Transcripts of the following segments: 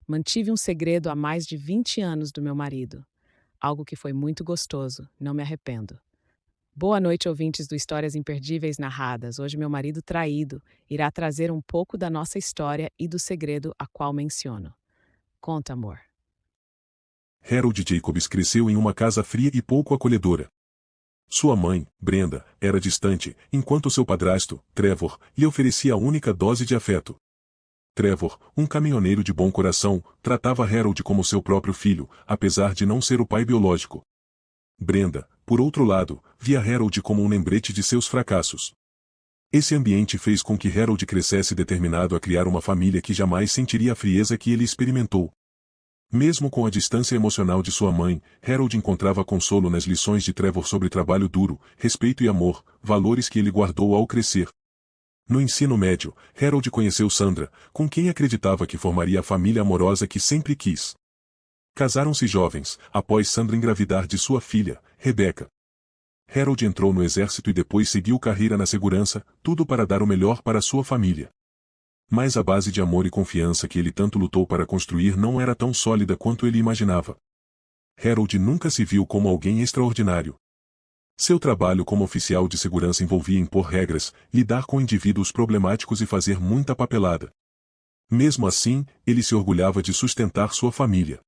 Mantive um segredo há mais de 20 anos do meu marido. Algo que foi muito gostoso, não me arrependo. Boa noite, ouvintes do Histórias Imperdíveis Narradas. Hoje, meu marido traído irá trazer um pouco da nossa história e do segredo a qual menciono. Conta, amor. Harold Jacobs cresceu em uma casa fria e pouco acolhedora. Sua mãe, Brenda, era distante, enquanto seu padrasto, Trevor, lhe oferecia a única dose de afeto. Trevor, um caminhoneiro de bom coração, tratava Harold como seu próprio filho, apesar de não ser o pai biológico. Brenda, por outro lado, via Harold como um lembrete de seus fracassos. Esse ambiente fez com que Harold crescesse determinado a criar uma família que jamais sentiria a frieza que ele experimentou. Mesmo com a distância emocional de sua mãe, Harold encontrava consolo nas lições de Trevor sobre trabalho duro, respeito e amor, valores que ele guardou ao crescer. No ensino médio, Harold conheceu Sandra, com quem acreditava que formaria a família amorosa que sempre quis. Casaram-se jovens, após Sandra engravidar de sua filha, Rebecca. Harold entrou no exército e depois seguiu carreira na segurança, tudo para dar o melhor para sua família. Mas a base de amor e confiança que ele tanto lutou para construir não era tão sólida quanto ele imaginava. Harold nunca se viu como alguém extraordinário. Seu trabalho como oficial de segurança envolvia impor regras, lidar com indivíduos problemáticos e fazer muita papelada. Mesmo assim, ele se orgulhava de sustentar sua família.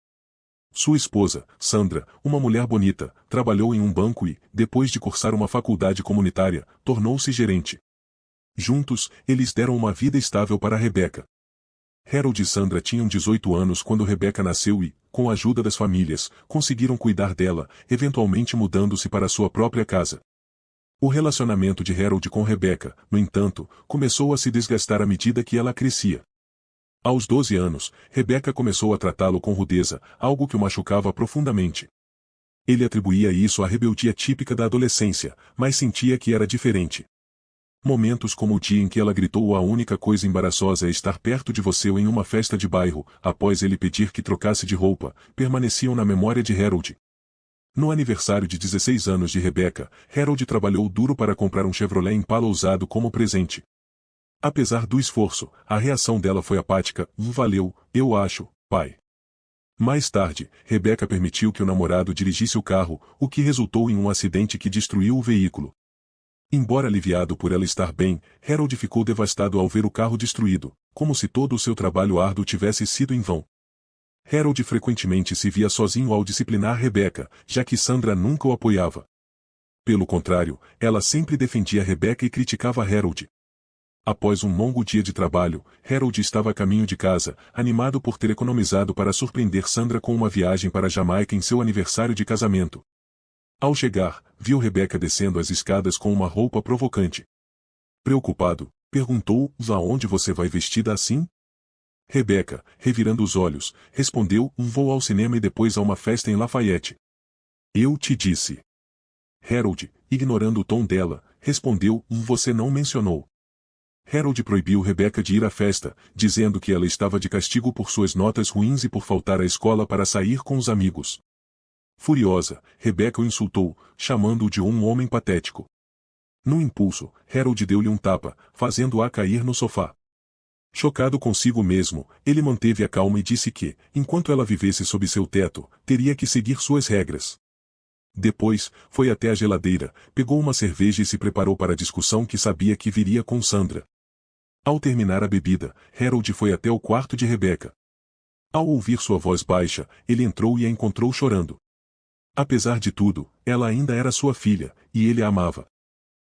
Sua esposa, Sandra, uma mulher bonita, trabalhou em um banco e, depois de cursar uma faculdade comunitária, tornou-se gerente. Juntos, eles deram uma vida estável para Rebecca. Harold e Sandra tinham 18 anos quando Rebecca nasceu e, com a ajuda das famílias, conseguiram cuidar dela, eventualmente mudando-se para sua própria casa. O relacionamento de Harold com Rebecca, no entanto, começou a se desgastar à medida que ela crescia. Aos 12 anos, Rebecca começou a tratá-lo com rudeza, algo que o machucava profundamente. Ele atribuía isso à rebeldia típica da adolescência, mas sentia que era diferente. Momentos como o dia em que ela gritou a única coisa embaraçosa é estar perto de você ou em uma festa de bairro, após ele pedir que trocasse de roupa, permaneciam na memória de Harold. No aniversário de 16 anos de Rebecca, Harold trabalhou duro para comprar um Chevrolet Impala usado como presente. Apesar do esforço, a reação dela foi apática. Valeu, eu acho, pai. Mais tarde, Rebecca permitiu que o namorado dirigisse o carro, o que resultou em um acidente que destruiu o veículo. Embora aliviado por ela estar bem, Harold ficou devastado ao ver o carro destruído, como se todo o seu trabalho árduo tivesse sido em vão. Harold frequentemente se via sozinho ao disciplinar Rebecca, já que Sandra nunca o apoiava. Pelo contrário, ela sempre defendia Rebecca e criticava Harold. Após um longo dia de trabalho, Harold estava a caminho de casa, animado por ter economizado para surpreender Sandra com uma viagem para Jamaica em seu aniversário de casamento. Ao chegar, viu Rebecca descendo as escadas com uma roupa provocante. Preocupado, perguntou: aonde você vai vestida assim? Rebecca, revirando os olhos, respondeu: vou ao cinema e depois a uma festa em Lafayette. Eu te disse. Harold, ignorando o tom dela, respondeu: você não mencionou. Harold proibiu Rebecca de ir à festa, dizendo que ela estava de castigo por suas notas ruins e por faltar à escola para sair com os amigos. Furiosa, Rebecca o insultou, chamando-o de um homem patético. No impulso, Harold deu-lhe um tapa, fazendo-a cair no sofá. Chocado consigo mesmo, ele manteve a calma e disse que, enquanto ela vivesse sob seu teto, teria que seguir suas regras. Depois, foi até a geladeira, pegou uma cerveja e se preparou para a discussão que sabia que viria com Sandra. Ao terminar a bebida, Harold foi até o quarto de Rebecca. Ao ouvir sua voz baixa, ele entrou e a encontrou chorando. Apesar de tudo, ela ainda era sua filha, e ele a amava.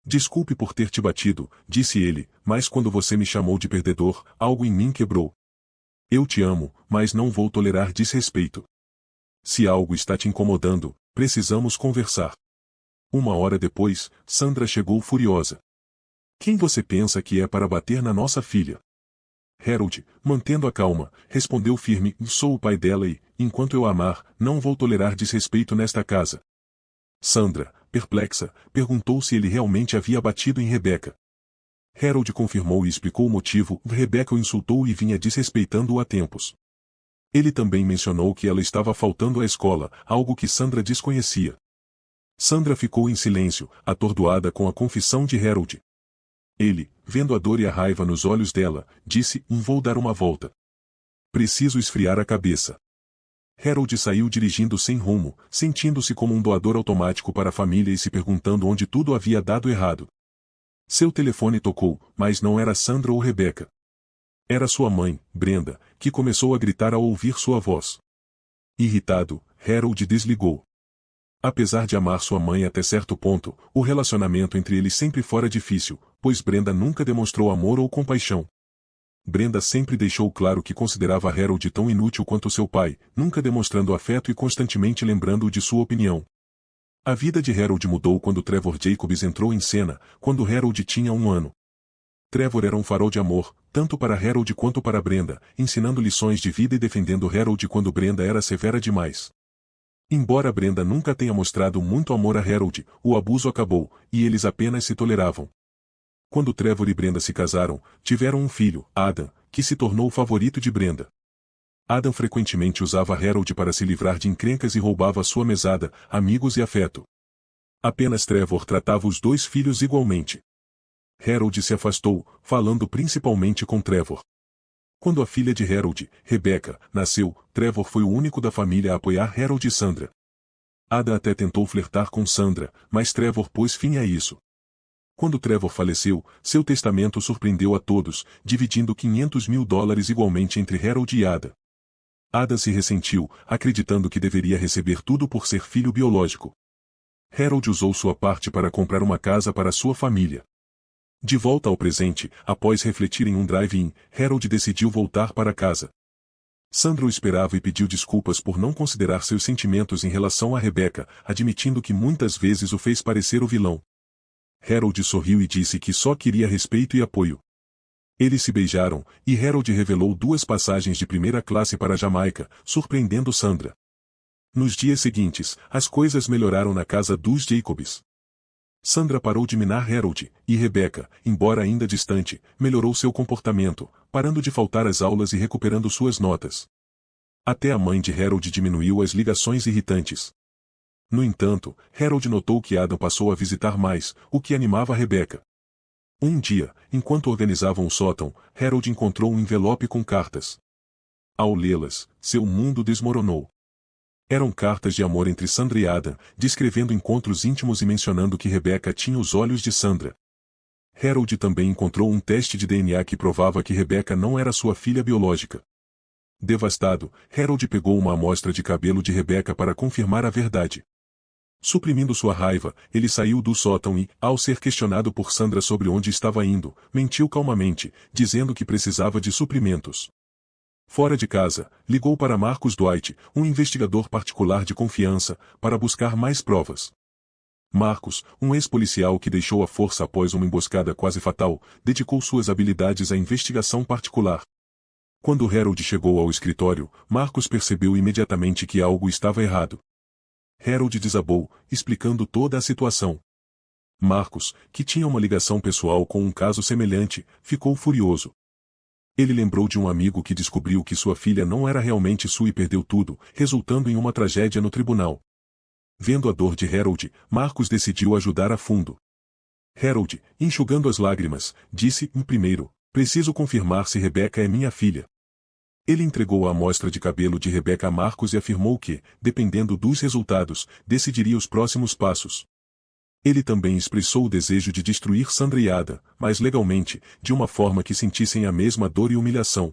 Desculpe por ter te batido, disse ele, mas quando você me chamou de perdedor, algo em mim quebrou. Eu te amo, mas não vou tolerar desrespeito. Se algo está te incomodando, precisamos conversar. Uma hora depois, Sandra chegou furiosa. Quem você pensa que é para bater na nossa filha? Harold, mantendo a calma, respondeu firme: sou o pai dela e, enquanto eu a amar, não vou tolerar desrespeito nesta casa. Sandra, perplexa, perguntou se ele realmente havia batido em Rebecca. Harold confirmou e explicou o motivo: Rebecca o insultou e vinha desrespeitando-o há tempos. Ele também mencionou que ela estava faltando à escola, algo que Sandra desconhecia. Sandra ficou em silêncio, atordoada com a confissão de Harold. Ele, vendo a dor e a raiva nos olhos dela, disse: vou dar uma volta. Preciso esfriar a cabeça. Harold saiu dirigindo sem rumo, sentindo-se como um doador automático para a família e se perguntando onde tudo havia dado errado. Seu telefone tocou, mas não era Sandra ou Rebecca. Era sua mãe, Brenda, que começou a gritar ao ouvir sua voz. Irritado, Harold desligou. Apesar de amar sua mãe até certo ponto, o relacionamento entre eles sempre fora difícil, pois Brenda nunca demonstrou amor ou compaixão. Brenda sempre deixou claro que considerava Harold tão inútil quanto seu pai, nunca demonstrando afeto e constantemente lembrando-o de sua opinião. A vida de Harold mudou quando Trevor Jacobs entrou em cena, quando Harold tinha 1 ano. Trevor era um farol de amor, tanto para Harold quanto para Brenda, ensinando lições de vida e defendendo Harold quando Brenda era severa demais. Embora Brenda nunca tenha mostrado muito amor a Harold, o abuso acabou, e eles apenas se toleravam. Quando Trevor e Brenda se casaram, tiveram um filho, Adam, que se tornou o favorito de Brenda. Adam frequentemente usava Harold para se livrar de encrencas e roubava sua mesada, amigos e afeto. Apenas Trevor tratava os 2 filhos igualmente. Harold se afastou, falando principalmente com Trevor. Quando a filha de Harold, Rebecca, nasceu, Trevor foi o único da família a apoiar Harold e Sandra. Ada até tentou flertar com Sandra, mas Trevor pôs fim a isso. Quando Trevor faleceu, seu testamento surpreendeu a todos, dividindo $500.000 igualmente entre Harold e Ada. Ada se ressentiu, acreditando que deveria receber tudo por ser filho biológico. Harold usou sua parte para comprar uma casa para sua família. De volta ao presente, após refletir em um drive-in, Harold decidiu voltar para casa. Sandra o esperava e pediu desculpas por não considerar seus sentimentos em relação a Rebecca, admitindo que muitas vezes o fez parecer o vilão. Harold sorriu e disse que só queria respeito e apoio. Eles se beijaram, e Harold revelou 2 passagens de primeira classe para a Jamaica, surpreendendo Sandra. Nos dias seguintes, as coisas melhoraram na casa dos Jacobs. Sandra parou de minar Harold, e Rebecca, embora ainda distante, melhorou seu comportamento, parando de faltar às aulas e recuperando suas notas. Até a mãe de Harold diminuiu as ligações irritantes. No entanto, Harold notou que Adam passou a visitar mais, o que animava Rebecca. Um dia, enquanto organizavam o sótão, Harold encontrou um envelope com cartas. Ao lê-las, seu mundo desmoronou. Eram cartas de amor entre Sandra e Adam, descrevendo encontros íntimos e mencionando que Rebecca tinha os olhos de Sandra. Harold também encontrou um teste de DNA que provava que Rebecca não era sua filha biológica. Devastado, Harold pegou uma amostra de cabelo de Rebecca para confirmar a verdade. Suprimindo sua raiva, ele saiu do sótão e, ao ser questionado por Sandra sobre onde estava indo, mentiu calmamente, dizendo que precisava de suprimentos. Fora de casa, ligou para Marcus Dwight, um investigador particular de confiança, para buscar mais provas. Marcus, um ex-policial que deixou a força após uma emboscada quase fatal, dedicou suas habilidades à investigação particular. Quando Harold chegou ao escritório, Marcus percebeu imediatamente que algo estava errado. Harold desabou, explicando toda a situação. Marcus, que tinha uma ligação pessoal com um caso semelhante, ficou furioso. Ele lembrou de um amigo que descobriu que sua filha não era realmente sua e perdeu tudo, resultando em uma tragédia no tribunal. Vendo a dor de Harold, Marcus decidiu ajudar a fundo. Harold, enxugando as lágrimas, disse: primeiro, preciso confirmar se Rebecca é minha filha. Ele entregou a amostra de cabelo de Rebecca a Marcus e afirmou que, dependendo dos resultados, decidiria os próximos passos. Ele também expressou o desejo de destruir Sandra e Ada, mas legalmente, de uma forma que sentissem a mesma dor e humilhação.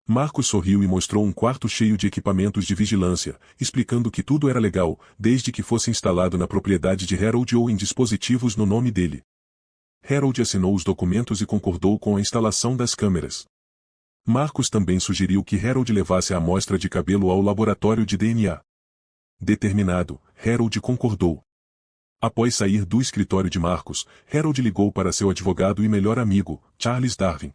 Marcus sorriu e mostrou um quarto cheio de equipamentos de vigilância, explicando que tudo era legal, desde que fosse instalado na propriedade de Harold ou em dispositivos no nome dele. Harold assinou os documentos e concordou com a instalação das câmeras. Marcus também sugeriu que Harold levasse a amostra de cabelo ao laboratório de DNA. Determinado, Harold concordou. Após sair do escritório de Marcus, Harold ligou para seu advogado e melhor amigo, Charles Darwin.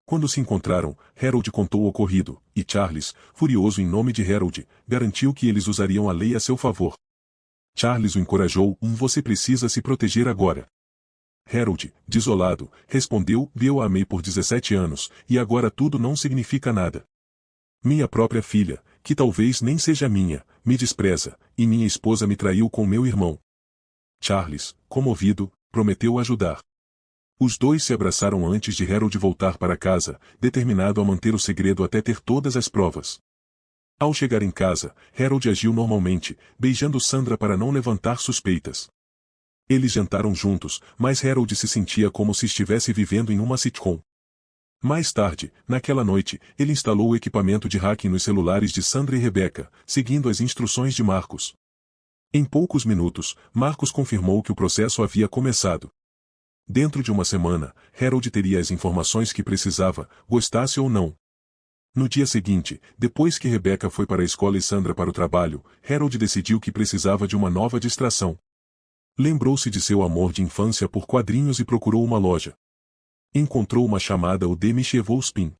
Quando se encontraram, Harold contou o ocorrido, e Charles, furioso em nome de Harold, garantiu que eles usariam a lei a seu favor. Charles o encorajou: você precisa se proteger agora. Harold, desolado, respondeu: eu a amei por 17 anos, e agora tudo não significa nada. Minha própria filha, que talvez nem seja minha, me despreza, e minha esposa me traiu com meu irmão. Charles, comovido, prometeu ajudar. Os dois se abraçaram antes de Harold voltar para casa, determinado a manter o segredo até ter todas as provas. Ao chegar em casa, Harold agiu normalmente, beijando Sandra para não levantar suspeitas. Eles jantaram juntos, mas Harold se sentia como se estivesse vivendo em uma sitcom. Mais tarde, naquela noite, ele instalou o equipamento de hacking nos celulares de Sandra e Rebecca, seguindo as instruções de Marcos. Em poucos minutos, Marcos confirmou que o processo havia começado. Dentro de uma semana, Harold teria as informações que precisava, gostasse ou não. No dia seguinte, depois que Rebecca foi para a escola e Sandra para o trabalho, Harold decidiu que precisava de uma nova distração. Lembrou-se de seu amor de infância por quadrinhos e procurou uma loja. Encontrou uma chamada O de Michevaux Spin.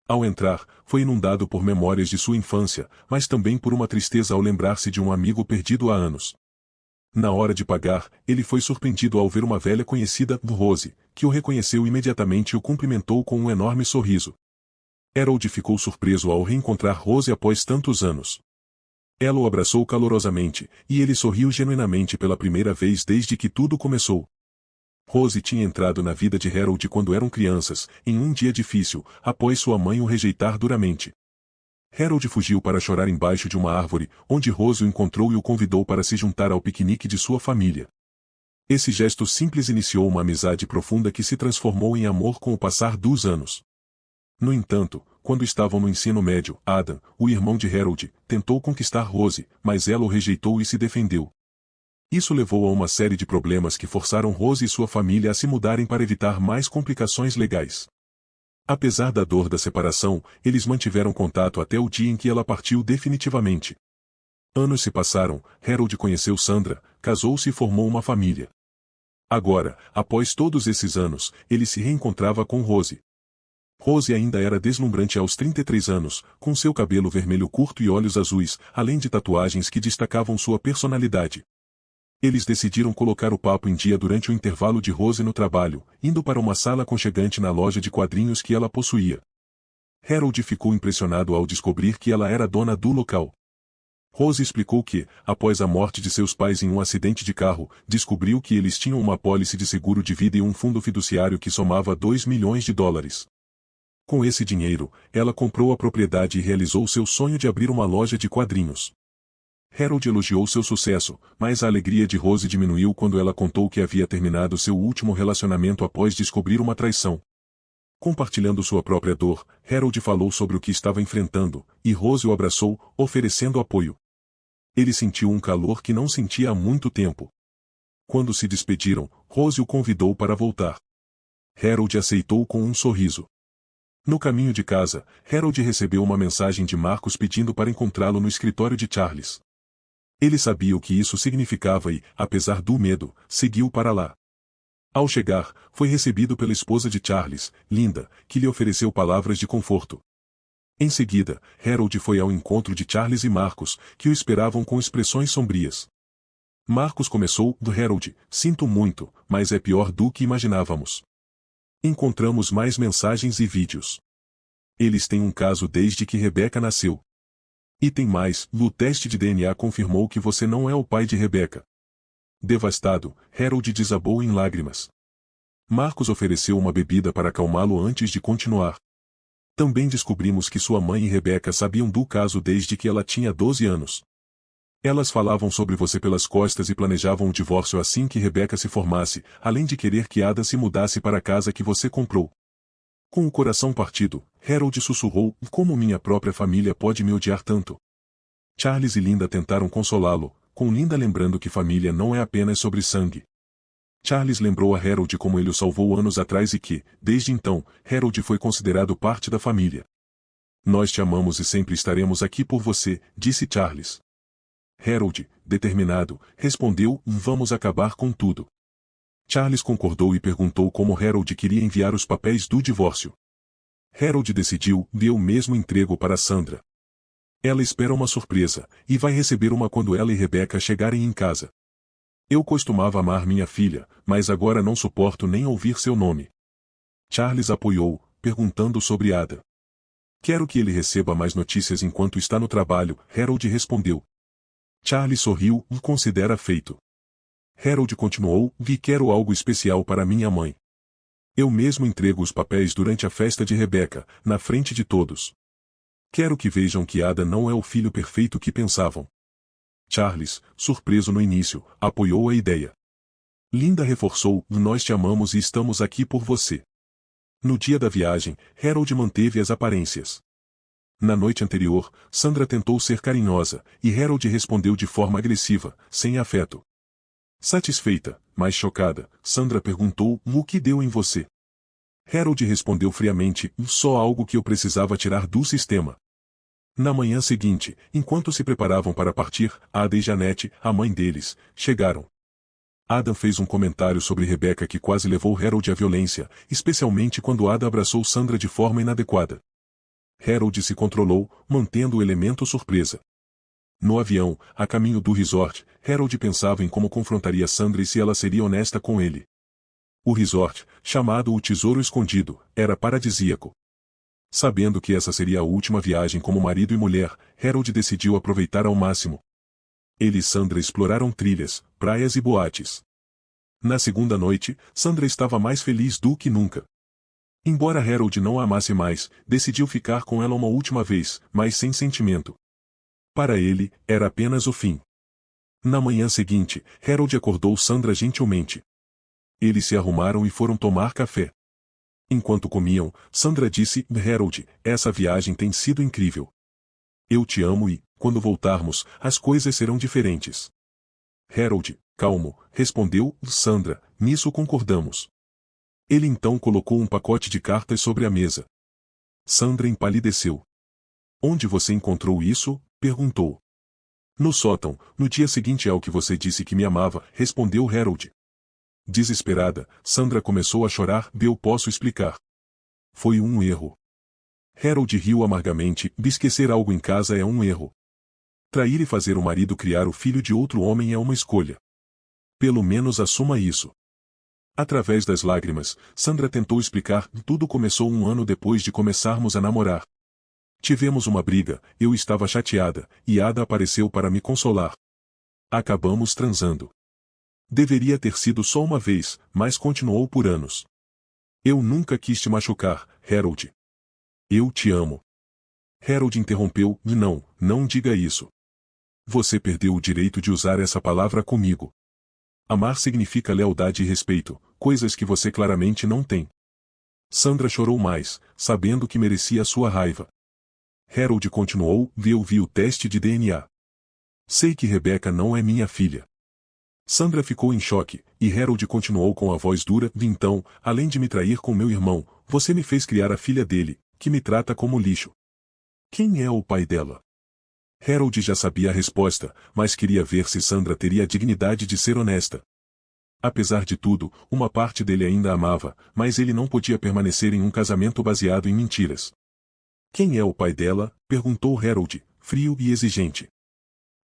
Ao entrar, foi inundado por memórias de sua infância, mas também por uma tristeza ao lembrar-se de um amigo perdido há anos. Na hora de pagar, ele foi surpreendido ao ver uma velha conhecida, Rose, que o reconheceu imediatamente e o cumprimentou com um enorme sorriso. Harold ficou surpreso ao reencontrar Rose após tantos anos. Ela o abraçou calorosamente, e ele sorriu genuinamente pela primeira vez desde que tudo começou. Rose tinha entrado na vida de Harold quando eram crianças, em um dia difícil, após sua mãe o rejeitar duramente. Harold fugiu para chorar embaixo de uma árvore, onde Rose o encontrou e o convidou para se juntar ao piquenique de sua família. Esse gesto simples iniciou uma amizade profunda que se transformou em amor com o passar dos anos. No entanto, quando estavam no ensino médio, Adam, o irmão de Harold, tentou conquistar Rose, mas ela o rejeitou e se defendeu. Isso levou a uma série de problemas que forçaram Rose e sua família a se mudarem para evitar mais complicações legais. Apesar da dor da separação, eles mantiveram contato até o dia em que ela partiu definitivamente. Anos se passaram, Harold conheceu Sandra, casou-se e formou uma família. Agora, após todos esses anos, ele se reencontrava com Rose. Rose ainda era deslumbrante aos 33 anos, com seu cabelo vermelho curto e olhos azuis, além de tatuagens que destacavam sua personalidade. Eles decidiram colocar o papo em dia durante o intervalo de Rose no trabalho, indo para uma sala aconchegante na loja de quadrinhos que ela possuía. Harold ficou impressionado ao descobrir que ela era dona do local. Rose explicou que, após a morte de seus pais em um acidente de carro, descobriu que eles tinham uma apólice de seguro de vida e um fundo fiduciário que somava $2 milhões. Com esse dinheiro, ela comprou a propriedade e realizou seu sonho de abrir uma loja de quadrinhos. Harold elogiou seu sucesso, mas a alegria de Rose diminuiu quando ela contou que havia terminado seu último relacionamento após descobrir uma traição. Compartilhando sua própria dor, Harold falou sobre o que estava enfrentando, e Rose o abraçou, oferecendo apoio. Ele sentiu um calor que não sentia há muito tempo. Quando se despediram, Rose o convidou para voltar. Harold aceitou com um sorriso. No caminho de casa, Harold recebeu uma mensagem de Marcos pedindo para encontrá-lo no escritório de Charles. Ele sabia o que isso significava e, apesar do medo, seguiu para lá. Ao chegar, foi recebido pela esposa de Charles, Linda, que lhe ofereceu palavras de conforto. Em seguida, Harold foi ao encontro de Charles e Marcos, que o esperavam com expressões sombrias. Marcos começou, Harold, sinto muito, mas é pior do que imaginávamos. Encontramos mais mensagens e vídeos. Eles têm um caso desde que Rebecca nasceu. E tem mais, o teste de DNA confirmou que você não é o pai de Rebecca. Devastado, Harold desabou em lágrimas. Marcos ofereceu uma bebida para acalmá-lo antes de continuar. Também descobrimos que sua mãe e Rebecca sabiam do caso desde que ela tinha 12 anos. Elas falavam sobre você pelas costas e planejavam o divórcio assim que Rebecca se formasse, além de querer que Ada se mudasse para a casa que você comprou. Com o coração partido, Harold sussurrou, como minha própria família pode me odiar tanto? Charles e Linda tentaram consolá-lo, com Linda lembrando que família não é apenas sobre sangue. Charles lembrou a Harold como ele o salvou anos atrás e que, desde então, Harold foi considerado parte da família. Nós te amamos e sempre estaremos aqui por você, disse Charles. Harold, determinado, respondeu, vamos acabar com tudo. Charles concordou e perguntou como Harold queria enviar os papéis do divórcio. Harold decidiu, eu mesmo entrego para Sandra. Ela espera uma surpresa, e vai receber uma quando ela e Rebecca chegarem em casa. Eu costumava amar minha filha, mas agora não suporto nem ouvir seu nome. Charles apoiou, perguntando sobre Ada. Quero que ele receba mais notícias enquanto está no trabalho, Harold respondeu. Charles sorriu, considera feito. Harold continuou, quero algo especial para minha mãe. Eu mesmo entrego os papéis durante a festa de Rebeca, na frente de todos. Quero que vejam que Ada não é o filho perfeito que pensavam. Charles, surpreso no início, apoiou a ideia. Linda reforçou: nós te amamos e estamos aqui por você. No dia da viagem, Harold manteve as aparências. Na noite anterior, Sandra tentou ser carinhosa, e Harold respondeu de forma agressiva, sem afeto. Satisfeita, mas chocada, Sandra perguntou: o que deu em você? Harold respondeu friamente: só algo que eu precisava tirar do sistema. Na manhã seguinte, enquanto se preparavam para partir, Ada e Janete, a mãe deles, chegaram. Adam fez um comentário sobre Rebecca que quase levou Harold à violência, especialmente quando Ada abraçou Sandra de forma inadequada. Harold se controlou, mantendo o elemento surpresa. No avião, a caminho do resort, Harold pensava em como confrontaria Sandra e se ela seria honesta com ele. O resort, chamado o Tesouro Escondido, era paradisíaco. Sabendo que essa seria a última viagem como marido e mulher, Harold decidiu aproveitar ao máximo. Ele e Sandra exploraram trilhas, praias e boates. Na segunda noite, Sandra estava mais feliz do que nunca. Embora Harold não a amasse mais, decidiu ficar com ela uma última vez, mas sem sentimento. Para ele, era apenas o fim. Na manhã seguinte, Harold acordou Sandra gentilmente. Eles se arrumaram e foram tomar café. Enquanto comiam, Sandra disse: Harold, essa viagem tem sido incrível. Eu te amo e, quando voltarmos, as coisas serão diferentes. Harold, calmo, respondeu Sandra, nisso concordamos. Ele então colocou um pacote de cartas sobre a mesa. Sandra empalideceu. Onde você encontrou isso? Perguntou. No sótão, no dia seguinte ao que você disse que me amava, respondeu Harold. Desesperada, Sandra começou a chorar. Eu posso explicar. Foi um erro. Harold riu amargamente. Esquecer algo em casa é um erro. Trair e fazer o marido criar o filho de outro homem é uma escolha. Pelo menos assuma isso. Através das lágrimas, Sandra tentou explicar. Tudo começou um ano depois de começarmos a namorar. Tivemos uma briga, eu estava chateada, e Ada apareceu para me consolar. Acabamos transando. Deveria ter sido só uma vez, mas continuou por anos. Eu nunca quis te machucar, Harold. Eu te amo. Harold interrompeu. Não, não diga isso. Você perdeu o direito de usar essa palavra comigo. Amar significa lealdade e respeito, coisas que você claramente não tem. Sandra chorou mais, sabendo que merecia sua raiva. Harold continuou. Eu vi o teste de DNA. Sei que Rebecca não é minha filha. Sandra ficou em choque, e Harold continuou com a voz dura. Então, além de me trair com meu irmão, você me fez criar a filha dele, que me trata como lixo. Quem é o pai dela? Harold já sabia a resposta, mas queria ver se Sandra teria a dignidade de ser honesta. Apesar de tudo, uma parte dele ainda a amava, mas ele não podia permanecer em um casamento baseado em mentiras. Quem é o pai dela? Perguntou Harold, frio e exigente.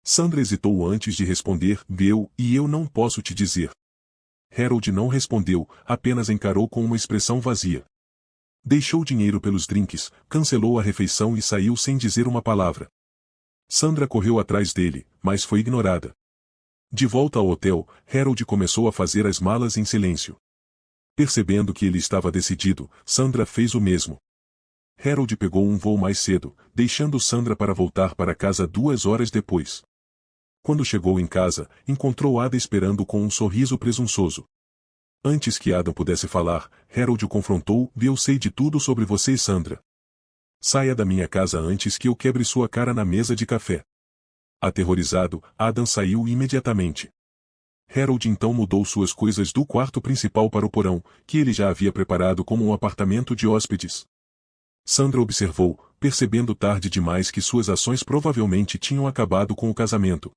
Sandra hesitou antes de responder. Eu não posso te dizer. Harold não respondeu, apenas encarou com uma expressão vazia. Deixou dinheiro pelos drinks, cancelou a refeição e saiu sem dizer uma palavra. Sandra correu atrás dele, mas foi ignorada. De volta ao hotel, Harold começou a fazer as malas em silêncio. Percebendo que ele estava decidido, Sandra fez o mesmo. Harold pegou um voo mais cedo, deixando Sandra para voltar para casa 2 horas depois. Quando chegou em casa, encontrou Ada esperando com um sorriso presunçoso. Antes que Ada pudesse falar, Harold o confrontou. Eu sei de tudo sobre você e Sandra. Saia da minha casa antes que eu quebre sua cara na mesa de café. Aterrorizado, Adam saiu imediatamente. Harold então mudou suas coisas do quarto principal para o porão, que ele já havia preparado como um apartamento de hóspedes. Sandra observou, percebendo tarde demais que suas ações provavelmente tinham acabado com o casamento.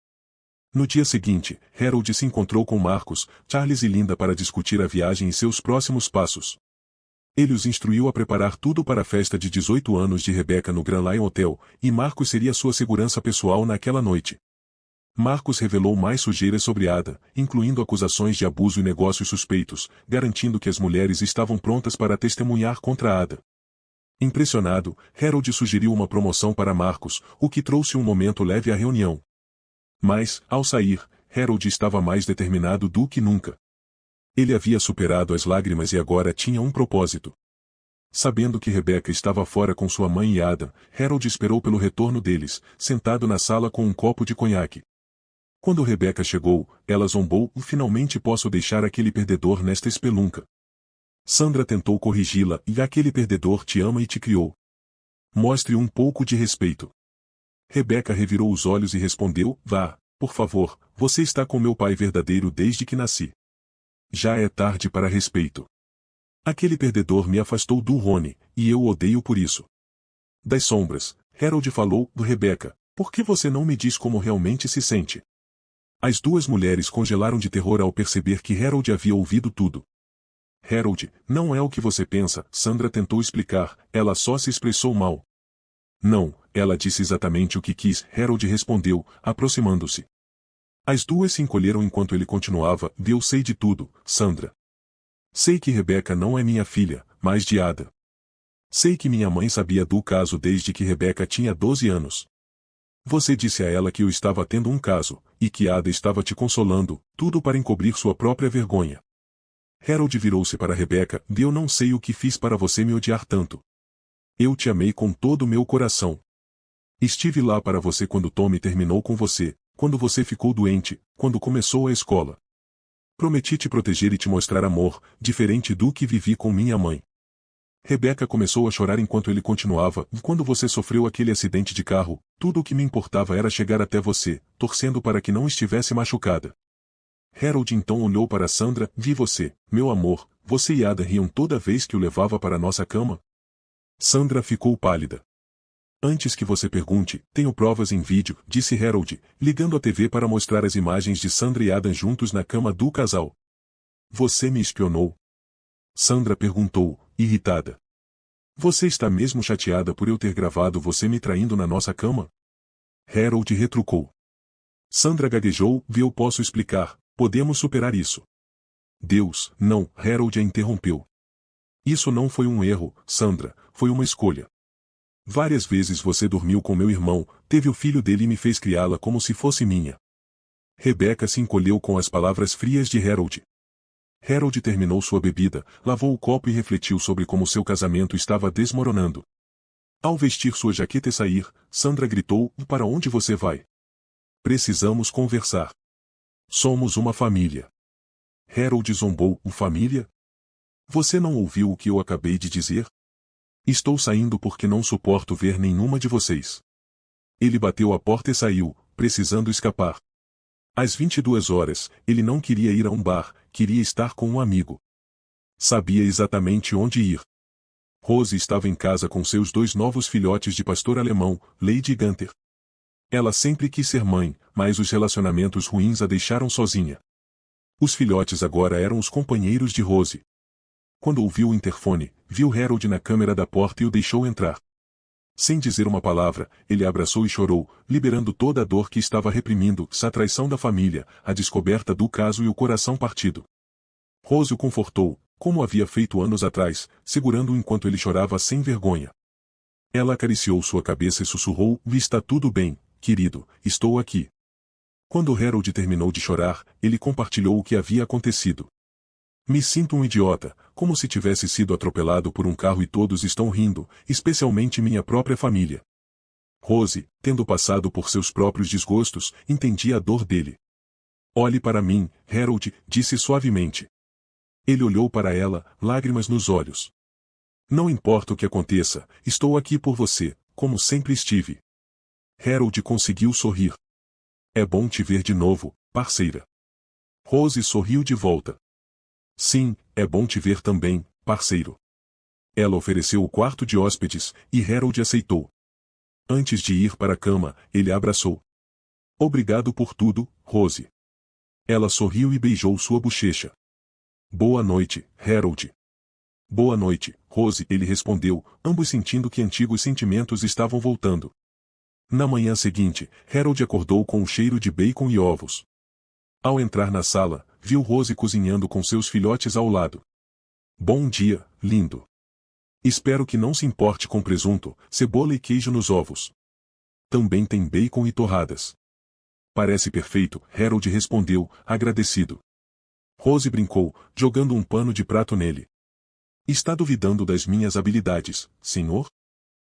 No dia seguinte, Harold se encontrou com Marcos, Charles e Linda para discutir a viagem e seus próximos passos. Ele os instruiu a preparar tudo para a festa de 18 anos de Rebecca no Grand Lion Hotel, e Marcos seria sua segurança pessoal naquela noite. Marcos revelou mais sujeiras sobre Ada, incluindo acusações de abuso e negócios suspeitos, garantindo que as mulheres estavam prontas para testemunhar contra Ada. Impressionado, Harold sugeriu uma promoção para Marcos, o que trouxe um momento leve à reunião. Mas, ao sair, Harold estava mais determinado do que nunca. Ele havia superado as lágrimas e agora tinha um propósito. Sabendo que Rebeca estava fora com sua mãe e Adam, Harold esperou pelo retorno deles, sentado na sala com um copo de conhaque. Quando Rebeca chegou, ela zombou: finalmente posso deixar aquele perdedor nesta espelunca. Sandra tentou corrigi-la: e aquele perdedor te ama e te criou. Mostre um pouco de respeito. Rebeca revirou os olhos e respondeu: vá, por favor, você está com meu pai verdadeiro desde que nasci. Já é tarde para respeito. Aquele perdedor me afastou do Rony, e eu o odeio por isso. Das sombras, Harold falou: Rebeca, por que você não me diz como realmente se sente? As duas mulheres congelaram de terror ao perceber que Harold havia ouvido tudo. Harold, não é o que você pensa, Sandra tentou explicar, ela só se expressou mal. Não, ela disse exatamente o que quis, Harold respondeu, aproximando-se. As duas se encolheram enquanto ele continuava: eu sei de tudo, Sandra. Sei que Rebeca não é minha filha, mas de Ada. Sei que minha mãe sabia do caso desde que Rebeca tinha 12 anos. Você disse a ela que eu estava tendo um caso, e que Ada estava te consolando, tudo para encobrir sua própria vergonha. Harold virou-se para Rebeca: eu não sei o que fiz para você me odiar tanto. Eu te amei com todo o meu coração. Estive lá para você quando Tommy terminou com você, quando você ficou doente, quando começou a escola. Prometi te proteger e te mostrar amor, diferente do que vivi com minha mãe. Rebeca começou a chorar enquanto ele continuava: quando você sofreu aquele acidente de carro, tudo o que me importava era chegar até você, torcendo para que não estivesse machucada. Harold então olhou para Sandra: vi você, meu amor, você e Ada riam toda vez que o levava para nossa cama? Sandra ficou pálida. Antes que você pergunte, tenho provas em vídeo, disse Harold, ligando a TV para mostrar as imagens de Sandra e Adam juntos na cama do casal. Você me espionou? Sandra perguntou, irritada. Você está mesmo chateada por eu ter gravado você me traindo na nossa cama? Harold retrucou. Sandra gaguejou: eu posso explicar, podemos superar isso. Deus, não, Harold a interrompeu. Isso não foi um erro, Sandra, foi uma escolha. Várias vezes você dormiu com meu irmão, teve o filho dele e me fez criá-la como se fosse minha. Rebeca se encolheu com as palavras frias de Harold. Harold terminou sua bebida, lavou o copo e refletiu sobre como seu casamento estava desmoronando. Ao vestir sua jaqueta e sair, Sandra gritou: para onde você vai? Precisamos conversar. Somos uma família. Harold zombou: família? Você não ouviu o que eu acabei de dizer? Estou saindo porque não suporto ver nenhuma de vocês. Ele bateu a porta e saiu, precisando escapar. Às 22 horas, ele não queria ir a um bar, queria estar com um amigo. Sabia exatamente onde ir. Rose estava em casa com seus 2 novos filhotes de pastor alemão, Lady e Gunther. Ela sempre quis ser mãe, mas os relacionamentos ruins a deixaram sozinha. Os filhotes agora eram os companheiros de Rose. Quando ouviu o interfone, viu Harold na câmera da porta e o deixou entrar. Sem dizer uma palavra, ele a abraçou e chorou, liberando toda a dor que estava reprimindo, a traição da família, a descoberta do caso e o coração partido. Rose o confortou, como havia feito anos atrás, segurando-o enquanto ele chorava sem vergonha. Ela acariciou sua cabeça e sussurrou: está tudo bem, querido, estou aqui. Quando Harold terminou de chorar, ele compartilhou o que havia acontecido. Me sinto um idiota, como se tivesse sido atropelado por um carro e todos estão rindo, especialmente minha própria família. Rose, tendo passado por seus próprios desgostos, entendia a dor dele. Olhe para mim, Harold, disse suavemente. Ele olhou para ela, lágrimas nos olhos. Não importa o que aconteça, estou aqui por você, como sempre estive. Harold conseguiu sorrir. É bom te ver de novo, parceira. Rose sorriu de volta. Sim, é bom te ver também, parceiro. Ela ofereceu o quarto de hóspedes, e Harold aceitou. Antes de ir para a cama, ele a abraçou. Obrigado por tudo, Rose. Ela sorriu e beijou sua bochecha. Boa noite, Harold. Boa noite, Rose, ele respondeu, ambos sentindo que antigos sentimentos estavam voltando. Na manhã seguinte, Harold acordou com um cheiro de bacon e ovos. Ao entrar na sala, viu Rose cozinhando com seus filhotes ao lado. Bom dia, lindo. Espero que não se importe com presunto, cebola e queijo nos ovos. Também tem bacon e torradas. Parece perfeito, Harold respondeu, agradecido. Rose brincou, jogando um pano de prato nele. Está duvidando das minhas habilidades, senhor?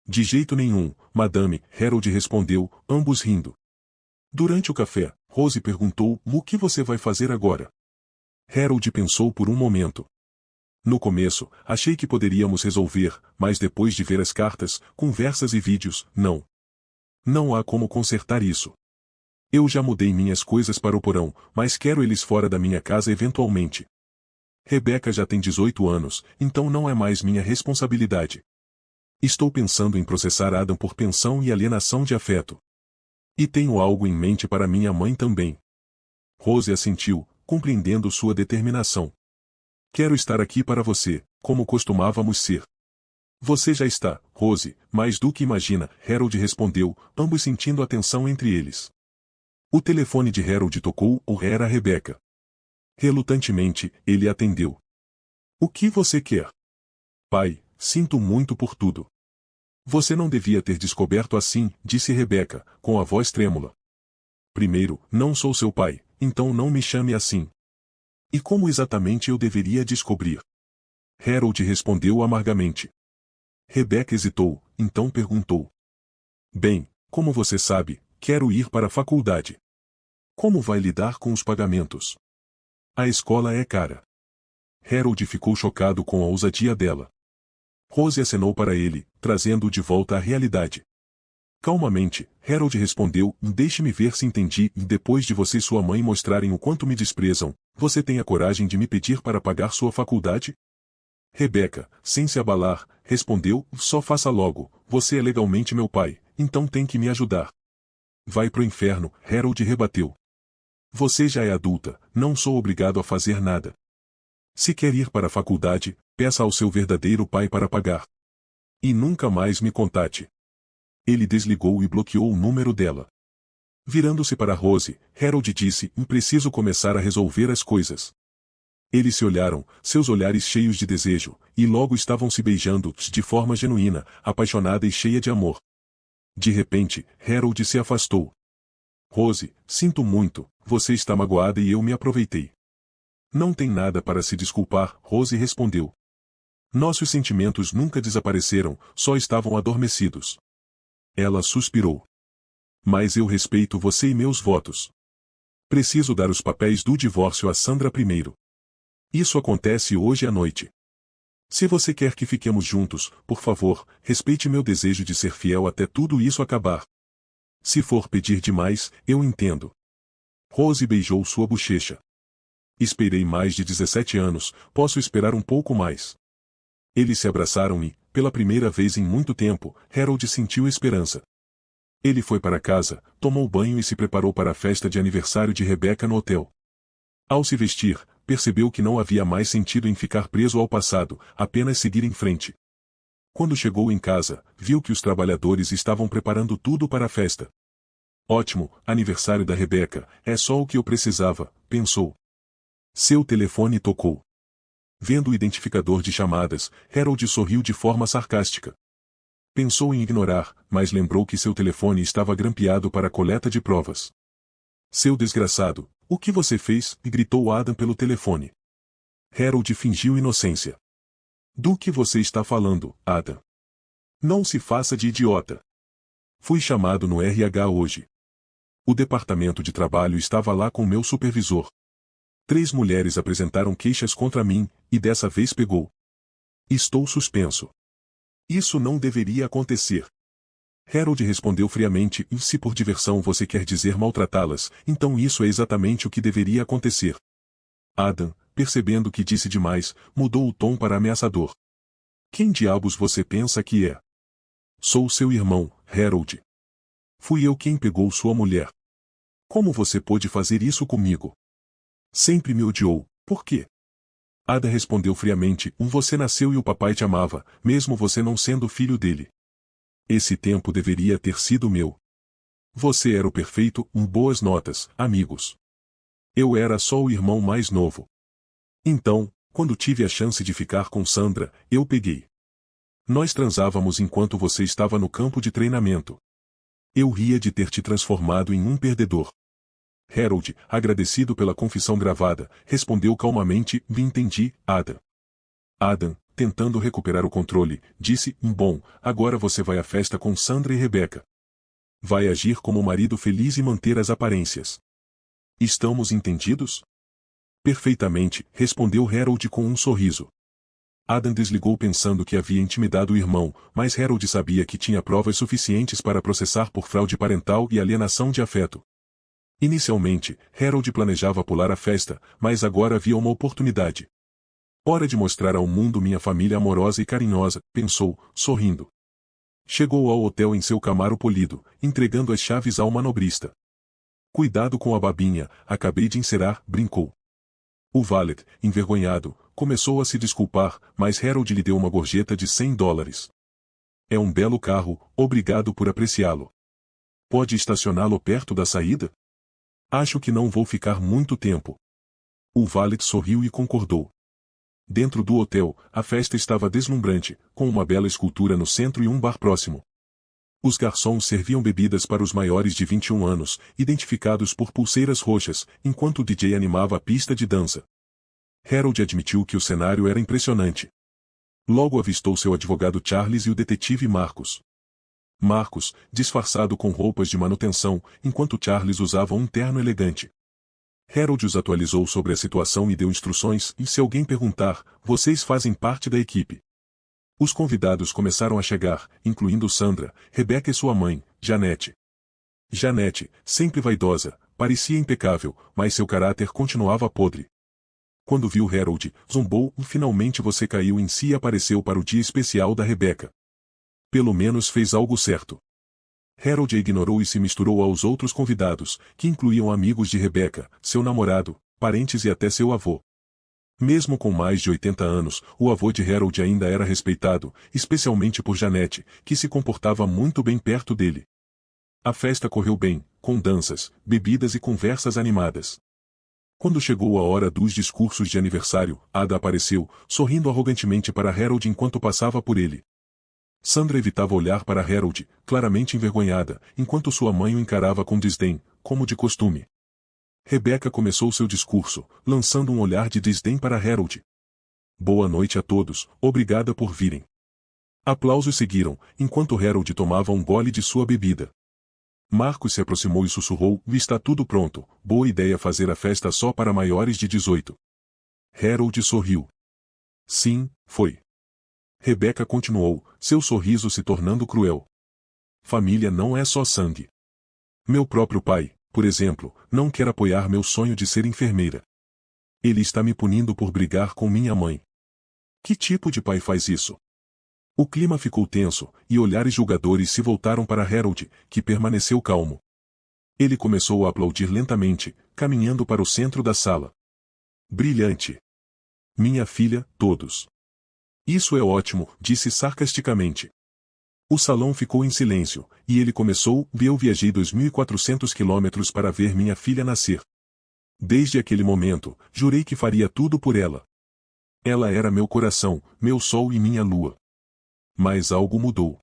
De jeito nenhum, Madame, Harold respondeu, ambos rindo. Durante o café, Rose perguntou, o que você vai fazer agora? Harold pensou por um momento. No começo, achei que poderíamos resolver, mas depois de ver as cartas, conversas e vídeos, não. Não há como consertar isso. Eu já mudei minhas coisas para o porão, mas quero eles fora da minha casa eventualmente. Rebecca já tem 18 anos, então não é mais minha responsabilidade. Estou pensando em processar Adam por pensão e alienação de afeto. E tenho algo em mente para minha mãe também. Rose assentiu, compreendendo sua determinação. Quero estar aqui para você, como costumávamos ser. Você já está, Rose, mais do que imagina, Harold respondeu, ambos sentindo a tensão entre eles. O telefone de Harold tocou, ou era Rebecca. Relutantemente, ele atendeu. O que você quer? Pai, sinto muito por tudo. Você não devia ter descoberto assim, disse Rebecca, com a voz trêmula. Primeiro, não sou seu pai, então não me chame assim. E como exatamente eu deveria descobrir? Harold respondeu amargamente. Rebecca hesitou, então perguntou. Bem, como você sabe, quero ir para a faculdade. Como vai lidar com os pagamentos? A escola é cara. Harold ficou chocado com a ousadia dela. Rose acenou para ele, trazendo-o de volta à realidade. Calmamente, Harold respondeu, deixe-me ver se entendi, e depois de você e sua mãe mostrarem o quanto me desprezam, você tem a coragem de me pedir para pagar sua faculdade? Rebecca, sem se abalar, respondeu, só faça logo, você é legalmente meu pai, então tem que me ajudar. Vai pro inferno, Harold rebateu. Você já é adulta, não sou obrigado a fazer nada. Se quer ir para a faculdade, peça ao seu verdadeiro pai para pagar. E nunca mais me contate. Ele desligou e bloqueou o número dela. Virando-se para Rose, Harold disse, preciso começar a resolver as coisas. Eles se olharam, seus olhares cheios de desejo, e logo estavam se beijando, de forma genuína, apaixonada e cheia de amor. De repente, Harold se afastou. Rose, sinto muito, você está magoada e eu me aproveitei. Não tem nada para se desculpar, Rose respondeu. Nossos sentimentos nunca desapareceram, só estavam adormecidos. Ela suspirou. Mas eu respeito você e meus votos. Preciso dar os papéis do divórcio a Sandra primeiro. Isso acontece hoje à noite. Se você quer que fiquemos juntos, por favor, respeite meu desejo de ser fiel até tudo isso acabar. Se for pedir demais, eu entendo. Rose beijou sua bochecha. Esperei mais de 17 anos, posso esperar um pouco mais. Eles se abraçaram e, pela primeira vez em muito tempo, Harold sentiu esperança. Ele foi para casa, tomou banho e se preparou para a festa de aniversário de Rebecca no hotel. Ao se vestir, percebeu que não havia mais sentido em ficar preso ao passado, apenas seguir em frente. Quando chegou em casa, viu que os trabalhadores estavam preparando tudo para a festa. Ótimo, aniversário da Rebecca, é só o que eu precisava, pensou. Seu telefone tocou. Vendo o identificador de chamadas, Harold sorriu de forma sarcástica. Pensou em ignorar, mas lembrou que seu telefone estava grampeado para a coleta de provas. Seu desgraçado, o que você fez? Gritou Adam pelo telefone. Harold fingiu inocência. Do que você está falando, Adam? Não se faça de idiota. Fui chamado no RH hoje. O departamento de trabalho estava lá com meu supervisor. 3 mulheres apresentaram queixas contra mim, e dessa vez pegou. Estou suspenso. Isso não deveria acontecer. Harold respondeu friamente, e se por diversão você quer dizer maltratá-las, então isso é exatamente o que deveria acontecer. Adam, percebendo que disse demais, mudou o tom para ameaçador. Quem diabos você pensa que é? Sou seu irmão, Harold. Fui eu quem pegou sua mulher. Como você pôde fazer isso comigo? Sempre me odiou, por quê? Ada respondeu friamente, você nasceu e o papai te amava, mesmo você não sendo filho dele. Esse tempo deveria ter sido meu. Você era o perfeito, boas notas, amigos. Eu era só o irmão mais novo. Então, quando tive a chance de ficar com Sandra, eu peguei. Nós transávamos enquanto você estava no campo de treinamento. Eu ria de ter te transformado em um perdedor. Harold, agradecido pela confissão gravada, respondeu calmamente: "Me entendi, Adam." Adam, tentando recuperar o controle, disse: Bom, agora você vai à festa com Sandra e Rebecca. Vai agir como marido feliz e manter as aparências. Estamos entendidos?" "Perfeitamente", respondeu Harold com um sorriso. Adam desligou pensando que havia intimidado o irmão, mas Harold sabia que tinha provas suficientes para processar por fraude parental e alienação de afeto. Inicialmente, Harold planejava pular a festa, mas agora havia uma oportunidade. "Hora de mostrar ao mundo minha família amorosa e carinhosa", pensou, sorrindo. Chegou ao hotel em seu Camaro polido, entregando as chaves ao manobrista. "Cuidado com a babinha, acabei de encerar", brincou. O valet, envergonhado, começou a se desculpar, mas Harold lhe deu uma gorjeta de $100. "É um belo carro, obrigado por apreciá-lo. Pode estacioná-lo perto da saída? Acho que não vou ficar muito tempo." O valet sorriu e concordou. Dentro do hotel, a festa estava deslumbrante, com uma bela escultura no centro e um bar próximo. Os garçons serviam bebidas para os maiores de 21 anos, identificados por pulseiras roxas, enquanto o DJ animava a pista de dança. Harold admitiu que o cenário era impressionante. Logo avistou seu advogado Charles e o detetive Marcos. Marcos, disfarçado com roupas de manutenção, enquanto Charles usava um terno elegante. Harold os atualizou sobre a situação e deu instruções: "E se alguém perguntar, vocês fazem parte da equipe." Os convidados começaram a chegar, incluindo Sandra, Rebecca e sua mãe, Janete. Janete, sempre vaidosa, parecia impecável, mas seu caráter continuava podre. Quando viu Harold, zombou: "Finalmente você caiu em si e apareceu para o dia especial da Rebecca. Pelo menos fez algo certo." Harold a ignorou e se misturou aos outros convidados, que incluíam amigos de Rebecca, seu namorado, parentes e até seu avô. Mesmo com mais de 80 anos, o avô de Harold ainda era respeitado, especialmente por Janete, que se comportava muito bem perto dele. A festa correu bem, com danças, bebidas e conversas animadas. Quando chegou a hora dos discursos de aniversário, Ada apareceu, sorrindo arrogantemente para Harold enquanto passava por ele. Sandra evitava olhar para Harold, claramente envergonhada, enquanto sua mãe o encarava com desdém, como de costume. Rebecca começou seu discurso, lançando um olhar de desdém para Harold. "Boa noite a todos, obrigada por virem." Aplausos seguiram, enquanto Harold tomava um gole de sua bebida. Marcos se aproximou e sussurrou: "Está tudo pronto, boa ideia fazer a festa só para maiores de 18. Harold sorriu. "Sim, foi." Rebecca continuou, seu sorriso se tornando cruel. "Família não é só sangue. Meu próprio pai, por exemplo, não quer apoiar meu sonho de ser enfermeira. Ele está me punindo por brigar com minha mãe." "Que tipo de pai faz isso?" O clima ficou tenso, e olhares julgadores se voltaram para Harold, que permaneceu calmo. Ele começou a aplaudir lentamente, caminhando para o centro da sala. "Brilhante. Minha filha, todos." "Isso é ótimo", disse sarcasticamente. O salão ficou em silêncio, e ele começou: "Eu viajei 2.400 quilômetros para ver minha filha nascer. Desde aquele momento, jurei que faria tudo por ela. Ela era meu coração, meu sol e minha lua. Mas algo mudou."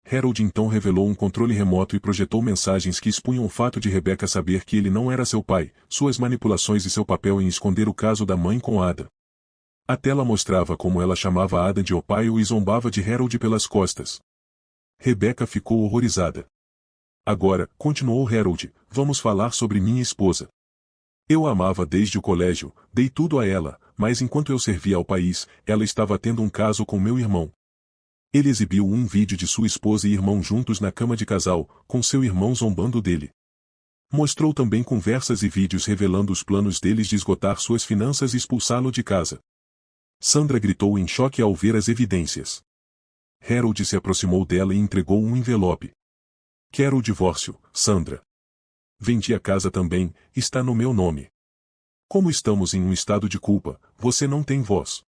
Harold então revelou um controle remoto e projetou mensagens que expunham o fato de Rebecca saber que ele não era seu pai, suas manipulações e seu papel em esconder o caso da mãe com Ada. A tela mostrava como ela chamava Ada de Opaio e zombava de Harold pelas costas. Rebecca ficou horrorizada. "Agora", continuou Harold, "vamos falar sobre minha esposa. Eu a amava desde o colégio, dei tudo a ela, mas enquanto eu servia ao país, ela estava tendo um caso com meu irmão." Ele exibiu um vídeo de sua esposa e irmão juntos na cama de casal, com seu irmão zombando dele. Mostrou também conversas e vídeos revelando os planos deles de esgotar suas finanças e expulsá-lo de casa. Sandra gritou em choque ao ver as evidências. Harold se aproximou dela e entregou um envelope. "Quero o divórcio, Sandra. Vendi a casa também, está no meu nome. Como estamos em um estado de culpa, você não tem voz.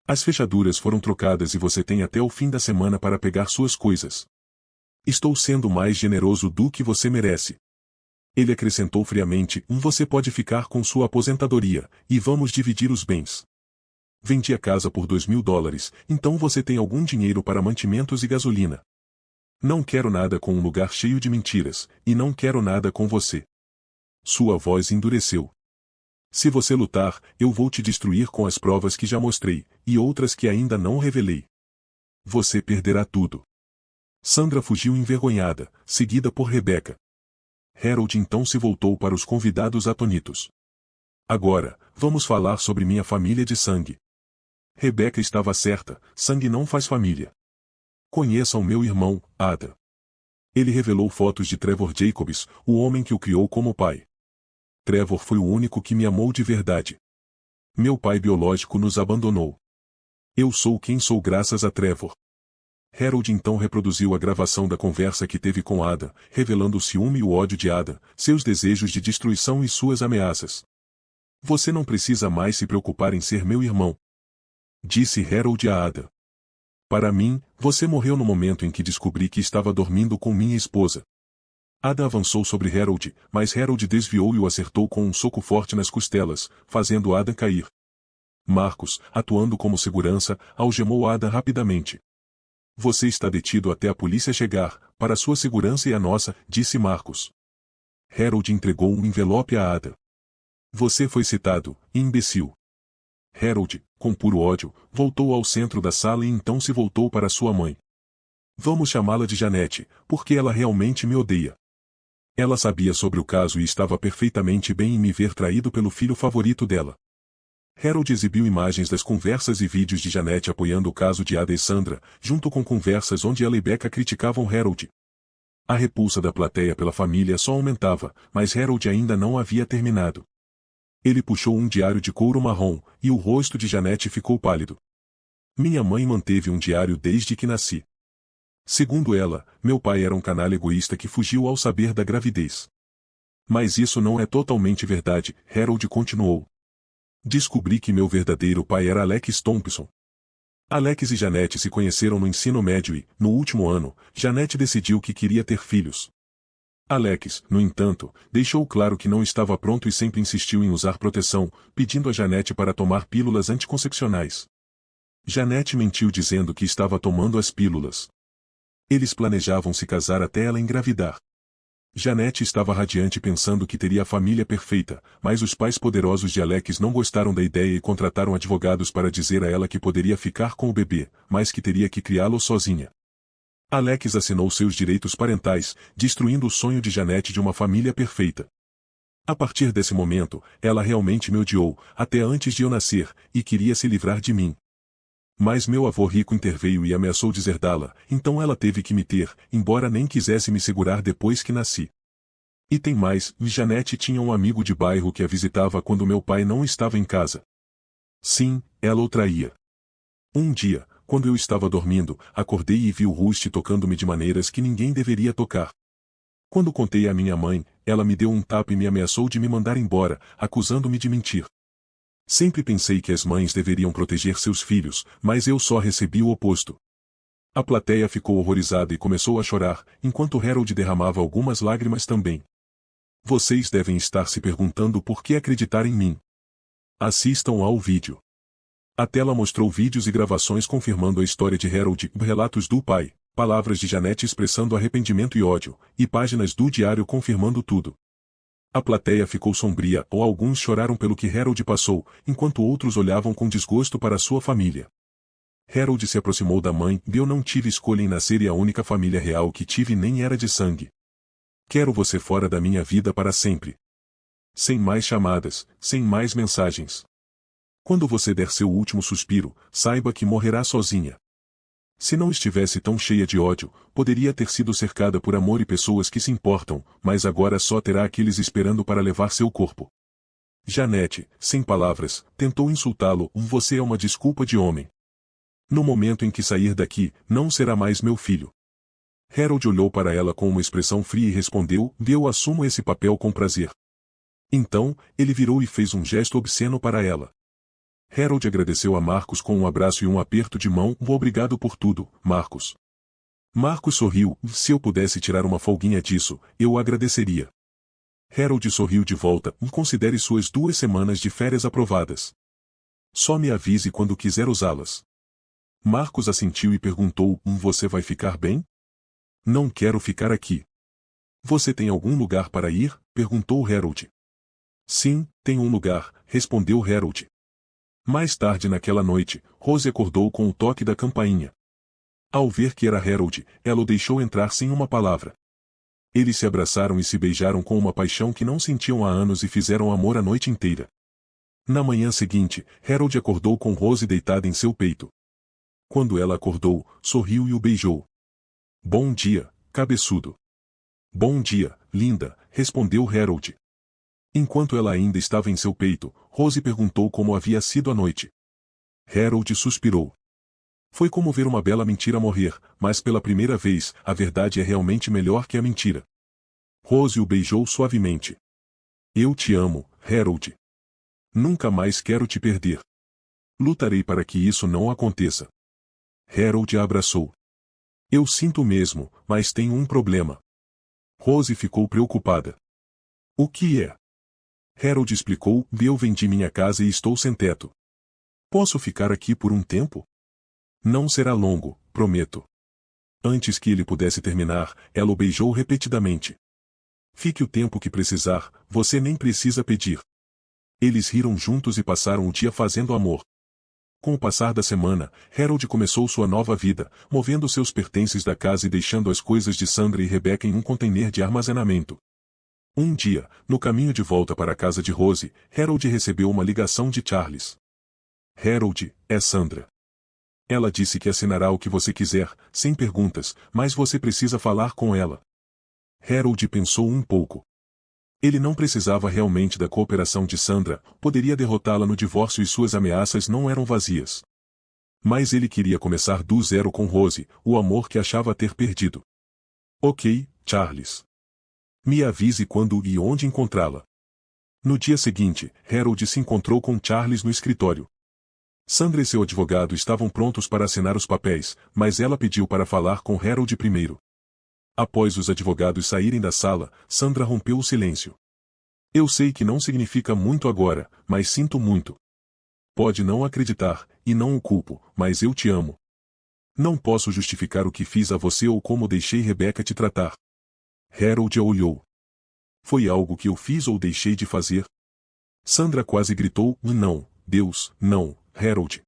As fechaduras foram trocadas e você tem até o fim da semana para pegar suas coisas. Estou sendo mais generoso do que você merece." Ele acrescentou friamente: "Você pode ficar com sua aposentadoria, e vamos dividir os bens. Vendi a casa por $2.000, então você tem algum dinheiro para mantimentos e gasolina. Não quero nada com um lugar cheio de mentiras, e não quero nada com você." Sua voz endureceu. Se você lutar, eu vou te destruir com as provas que já mostrei, e outras que ainda não revelei. Você perderá tudo. Sandra fugiu envergonhada, seguida por Rebeca. Harold então se voltou para os convidados atônitos. Agora, vamos falar sobre minha família de sangue. Rebeca estava certa, sangue não faz família. Conheçam meu irmão, Ada. Ele revelou fotos de Trevor Jacobs, o homem que o criou como pai. Trevor foi o único que me amou de verdade. Meu pai biológico nos abandonou. Eu sou quem sou graças a Trevor. Harold então reproduziu a gravação da conversa que teve com Ada, revelando o ciúme e o ódio de Ada, seus desejos de destruição e suas ameaças. Você não precisa mais se preocupar em ser meu irmão, disse Harold a Ada. Para mim, você morreu no momento em que descobri que estava dormindo com minha esposa. Ada avançou sobre Harold, mas Harold desviou e o acertou com um soco forte nas costelas, fazendo Ada cair. Marcos, atuando como segurança, algemou Ada rapidamente. Você está detido até a polícia chegar, para sua segurança e a nossa, disse Marcos. Harold entregou um envelope a Ada. Você foi citado, imbecil. Harold, com puro ódio, voltou ao centro da sala e então se voltou para sua mãe. Vamos chamá-la de Janete, porque ela realmente me odeia. Ela sabia sobre o caso e estava perfeitamente bem em me ver traído pelo filho favorito dela. Harold exibiu imagens das conversas e vídeos de Janete apoiando o caso de Ada e Sandra, junto com conversas onde ela e Becca criticavam Harold. A repulsa da plateia pela família só aumentava, mas Harold ainda não havia terminado. Ele puxou um diário de couro marrom, e o rosto de Janete ficou pálido. Minha mãe manteve um diário desde que nasci. Segundo ela, meu pai era um canalha egoísta que fugiu ao saber da gravidez. Mas isso não é totalmente verdade, Harold continuou. Descobri que meu verdadeiro pai era Alex Thompson. Alex e Janete se conheceram no ensino médio e, no último ano, Janete decidiu que queria ter filhos. Alex, no entanto, deixou claro que não estava pronto e sempre insistiu em usar proteção, pedindo a Janete para tomar pílulas anticoncepcionais. Janete mentiu dizendo que estava tomando as pílulas. Eles planejavam se casar até ela engravidar. Janete estava radiante pensando que teria a família perfeita, mas os pais poderosos de Alex não gostaram da ideia e contrataram advogados para dizer a ela que poderia ficar com o bebê, mas que teria que criá-lo sozinha. Alex assinou seus direitos parentais, destruindo o sonho de Janete de uma família perfeita. A partir desse momento, ela realmente me odiou, até antes de eu nascer, e queria se livrar de mim. Mas meu avô rico interveio e ameaçou deserdá-la, então ela teve que me ter, embora nem quisesse me segurar depois que nasci. E tem mais, Janete tinha um amigo de bairro que a visitava quando meu pai não estava em casa. Sim, ela o traía. Um dia, quando eu estava dormindo, acordei e vi o Rusty tocando-me de maneiras que ninguém deveria tocar. Quando contei à minha mãe, ela me deu um tapa e me ameaçou de me mandar embora, acusando-me de mentir. Sempre pensei que as mães deveriam proteger seus filhos, mas eu só recebi o oposto. A plateia ficou horrorizada e começou a chorar, enquanto Harold derramava algumas lágrimas também. Vocês devem estar se perguntando por que acreditar em mim. Assistam ao vídeo. A tela mostrou vídeos e gravações confirmando a história de Harold, relatos do pai, palavras de Janete expressando arrependimento e ódio, e páginas do diário confirmando tudo. A plateia ficou sombria, ou alguns choraram pelo que Harold passou, enquanto outros olhavam com desgosto para sua família. Harold se aproximou da mãe, eu não tive escolha em nascer e a única família real que tive nem era de sangue. Quero você fora da minha vida para sempre. Sem mais chamadas, sem mais mensagens. Quando você der seu último suspiro, saiba que morrerá sozinha. Se não estivesse tão cheia de ódio, poderia ter sido cercada por amor e pessoas que se importam, mas agora só terá aqueles esperando para levar seu corpo. Janete, sem palavras, tentou insultá-lo, você é uma desculpa de homem. No momento em que sair daqui, não será mais meu filho. Harold olhou para ela com uma expressão fria e respondeu, eu assumo esse papel com prazer. Então, ele virou e fez um gesto obsceno para ela. Harold agradeceu a Marcos com um abraço e um aperto de mão, obrigado por tudo, Marcos. Marcos sorriu, se eu pudesse tirar uma folguinha disso, eu agradeceria. Harold sorriu de volta, considere suas 2 semanas de férias aprovadas. Só me avise quando quiser usá-las. Marcos assentiu e perguntou, você vai ficar bem? Não quero ficar aqui. Você tem algum lugar para ir? Perguntou Harold. Sim, tenho um lugar, respondeu Harold. Mais tarde naquela noite, Rose acordou com o toque da campainha. Ao ver que era Harold, ela o deixou entrar sem uma palavra. Eles se abraçaram e se beijaram com uma paixão que não sentiam há anos e fizeram amor a noite inteira. Na manhã seguinte, Harold acordou com Rose deitada em seu peito. Quando ela acordou, sorriu e o beijou. Bom dia, cabeçudo. Bom dia, linda, respondeu Harold. Enquanto ela ainda estava em seu peito, Rose perguntou como havia sido a noite. Harold suspirou. Foi como ver uma bela mentira morrer, mas pela primeira vez, a verdade é realmente melhor que a mentira. Rose o beijou suavemente. Eu te amo, Harold. Nunca mais quero te perder. Lutarei para que isso não aconteça. Harold a abraçou. Eu sinto mesmo, mas tenho um problema. Rose ficou preocupada. O que é? Harold explicou, eu vendi minha casa e estou sem teto. Posso ficar aqui por um tempo? Não será longo, prometo. Antes que ele pudesse terminar, ela o beijou repetidamente. Fique o tempo que precisar, você nem precisa pedir. Eles riram juntos e passaram o dia fazendo amor. Com o passar da semana, Harold começou sua nova vida, movendo seus pertences da casa e deixando as coisas de Sandra e Rebecca em um container de armazenamento. Um dia, no caminho de volta para a casa de Rose, Harold recebeu uma ligação de Charles. Harold, é Sandra. Ela disse que assinará o que você quiser, sem perguntas, mas você precisa falar com ela. Harold pensou um pouco. Ele não precisava realmente da cooperação de Sandra, poderia derrotá-la no divórcio e suas ameaças não eram vazias. Mas ele queria começar do zero com Rose, o amor que achava ter perdido. Ok, Charles. Me avise quando e onde encontrá-la. No dia seguinte, Harold se encontrou com Charles no escritório. Sandra e seu advogado estavam prontos para assinar os papéis, mas ela pediu para falar com Harold primeiro. Após os advogados saírem da sala, Sandra rompeu o silêncio. Eu sei que não significa muito agora, mas sinto muito. Pode não acreditar, e não o culpo, mas eu te amo. Não posso justificar o que fiz a você ou como deixei Rebecca te tratar. Harold a olhou. Foi algo que eu fiz ou deixei de fazer? Sandra quase gritou, não, Deus, não, Harold.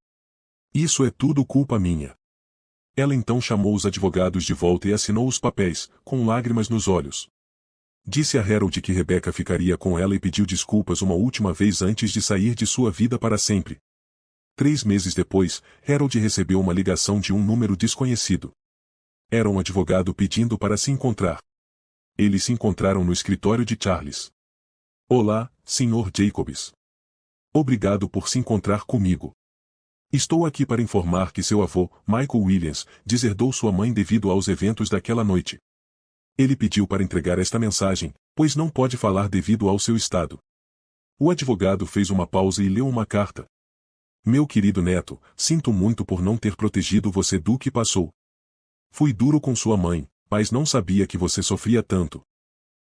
Isso é tudo culpa minha. Ela então chamou os advogados de volta e assinou os papéis, com lágrimas nos olhos. Disse a Harold que Rebecca ficaria com ela e pediu desculpas uma última vez antes de sair de sua vida para sempre. 3 meses depois, Harold recebeu uma ligação de um número desconhecido. Era um advogado pedindo para se encontrar. Eles se encontraram no escritório de Charles. Olá, Sr. Jacobs. Obrigado por se encontrar comigo. Estou aqui para informar que seu avô, Michael Williams, deserdou sua mãe devido aos eventos daquela noite. Ele pediu para entregar esta mensagem, pois não pode falar devido ao seu estado. O advogado fez uma pausa e leu uma carta. Meu querido neto, sinto muito por não ter protegido você do que passou. Fui duro com sua mãe, mas não sabia que você sofria tanto.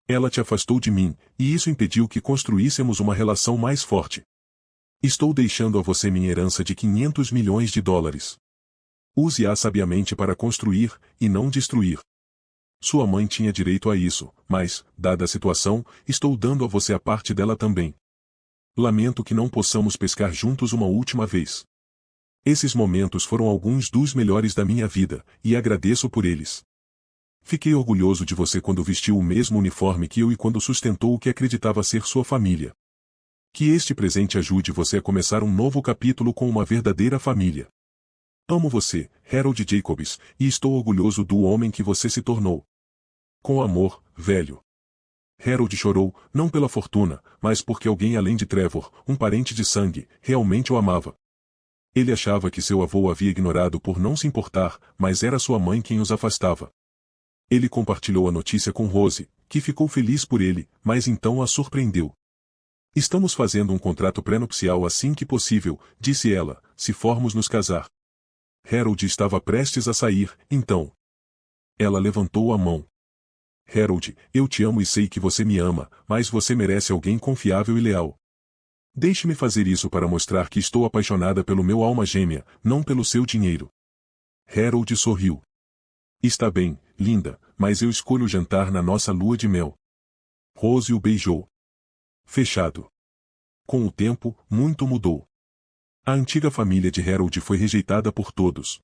Ela te afastou de mim, e isso impediu que construíssemos uma relação mais forte. Estou deixando a você minha herança de 500 milhões de dólares. Use-a sabiamente para construir, e não destruir. Sua mãe tinha direito a isso, mas, dada a situação, estou dando a você a parte dela também. Lamento que não possamos pescar juntos uma última vez. Esses momentos foram alguns dos melhores da minha vida, e agradeço por eles. Fiquei orgulhoso de você quando vestiu o mesmo uniforme que eu e quando sustentou o que acreditava ser sua família. Que este presente ajude você a começar um novo capítulo com uma verdadeira família. Amo você, Harold Jacobs, e estou orgulhoso do homem que você se tornou. Com amor, velho. Harold chorou, não pela fortuna, mas porque alguém além de Trevor, um parente de sangue, realmente o amava. Ele achava que seu avô o havia ignorado por não se importar, mas era sua mãe quem os afastava. Ele compartilhou a notícia com Rose, que ficou feliz por ele, mas então a surpreendeu. Estamos fazendo um contrato pré-nupcial assim que possível, disse ela, se formos nos casar. Harold estava prestes a sair, então. Ela levantou a mão. Harold, eu te amo e sei que você me ama, mas você merece alguém confiável e leal. Deixe-me fazer isso para mostrar que estou apaixonada pelo meu alma gêmea, não pelo seu dinheiro. Harold sorriu. Está bem, linda, mas eu escolho jantar na nossa lua de mel. Rose o beijou. Fechado. Com o tempo, muito mudou. A antiga família de Harold foi rejeitada por todos.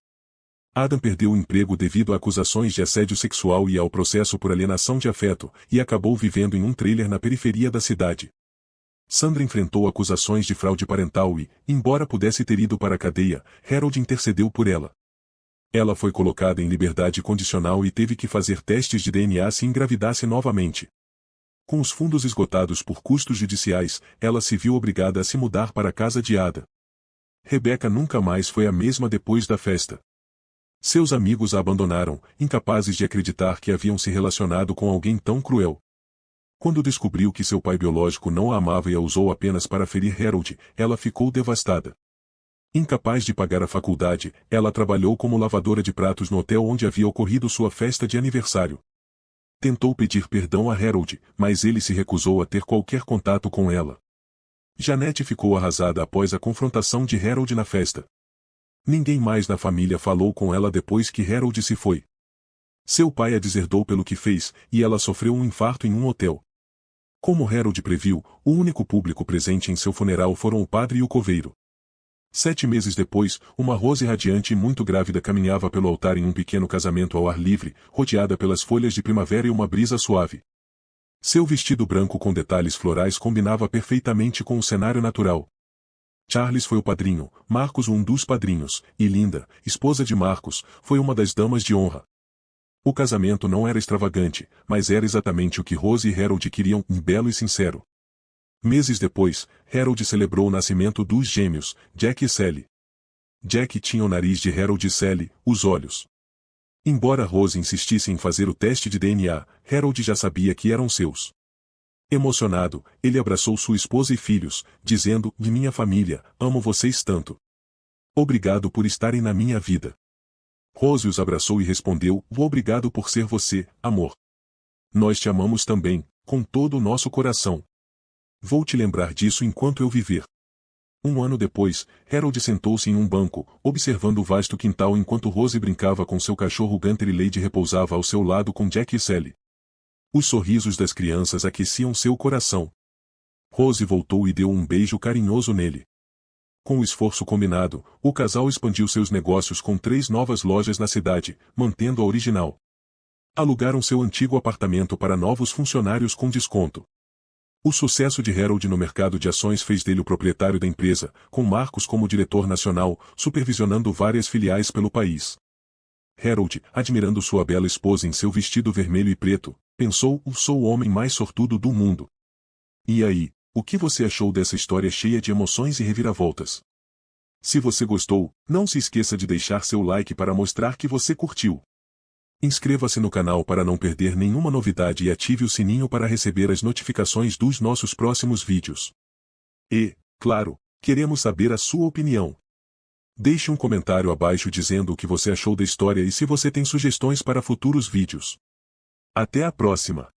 Adam perdeu o emprego devido a acusações de assédio sexual e ao processo por alienação de afeto, e acabou vivendo em um trailer na periferia da cidade. Sandra enfrentou acusações de fraude parental e, embora pudesse ter ido para a cadeia, Harold intercedeu por ela. Ela foi colocada em liberdade condicional e teve que fazer testes de DNA se engravidasse novamente. Com os fundos esgotados por custos judiciais, ela se viu obrigada a se mudar para a casa de Ada. Rebecca nunca mais foi a mesma depois da festa. Seus amigos a abandonaram, incapazes de acreditar que haviam se relacionado com alguém tão cruel. Quando descobriu que seu pai biológico não a amava e a usou apenas para ferir Harold, ela ficou devastada. Incapaz de pagar a faculdade, ela trabalhou como lavadora de pratos no hotel onde havia ocorrido sua festa de aniversário. Tentou pedir perdão a Harold, mas ele se recusou a ter qualquer contato com ela. Janete ficou arrasada após a confrontação de Harold na festa. Ninguém mais na família falou com ela depois que Harold se foi. Seu pai a deserdou pelo que fez, e ela sofreu um infarto em um hotel. Como Harold previu, o único público presente em seu funeral foram o padre e o coveiro. 7 meses depois, uma Rose radiante e muito grávida caminhava pelo altar em um pequeno casamento ao ar livre, rodeada pelas folhas de primavera e uma brisa suave. Seu vestido branco com detalhes florais combinava perfeitamente com o cenário natural. Charles foi o padrinho, Marcos um dos padrinhos, e Linda, esposa de Marcos, foi uma das damas de honra. O casamento não era extravagante, mas era exatamente o que Rose e Harold queriam, belo e sincero. Meses depois, Harold celebrou o nascimento dos gêmeos, Jack e Sally. Jack tinha o nariz de Harold e Sally, os olhos. Embora Rose insistisse em fazer o teste de DNA, Harold já sabia que eram seus. Emocionado, ele abraçou sua esposa e filhos, dizendo: "De minha família, amo vocês tanto. Obrigado por estarem na minha vida." Rose os abraçou e respondeu: "Obrigado por ser você, amor. Nós te amamos também, com todo o nosso coração. Vou te lembrar disso enquanto eu viver." 1 ano depois, Harold sentou-se em um banco, observando o vasto quintal enquanto Rose brincava com seu cachorro Gunter e Lady repousava ao seu lado com Jack e Sally. Os sorrisos das crianças aqueciam seu coração. Rose voltou e deu um beijo carinhoso nele. Com o esforço combinado, o casal expandiu seus negócios com 3 novas lojas na cidade, mantendo a original. Alugaram seu antigo apartamento para novos funcionários com desconto. O sucesso de Harold no mercado de ações fez dele o proprietário da empresa, com Marcos como diretor nacional, supervisionando várias filiais pelo país. Harold, admirando sua bela esposa em seu vestido vermelho e preto, pensou: "Sou o homem mais sortudo do mundo." E aí, o que você achou dessa história cheia de emoções e reviravoltas? Se você gostou, não se esqueça de deixar seu like para mostrar que você curtiu. Inscreva-se no canal para não perder nenhuma novidade e ative o sininho para receber as notificações dos nossos próximos vídeos. E, claro, queremos saber a sua opinião. Deixe um comentário abaixo dizendo o que você achou da história e se você tem sugestões para futuros vídeos. Até a próxima!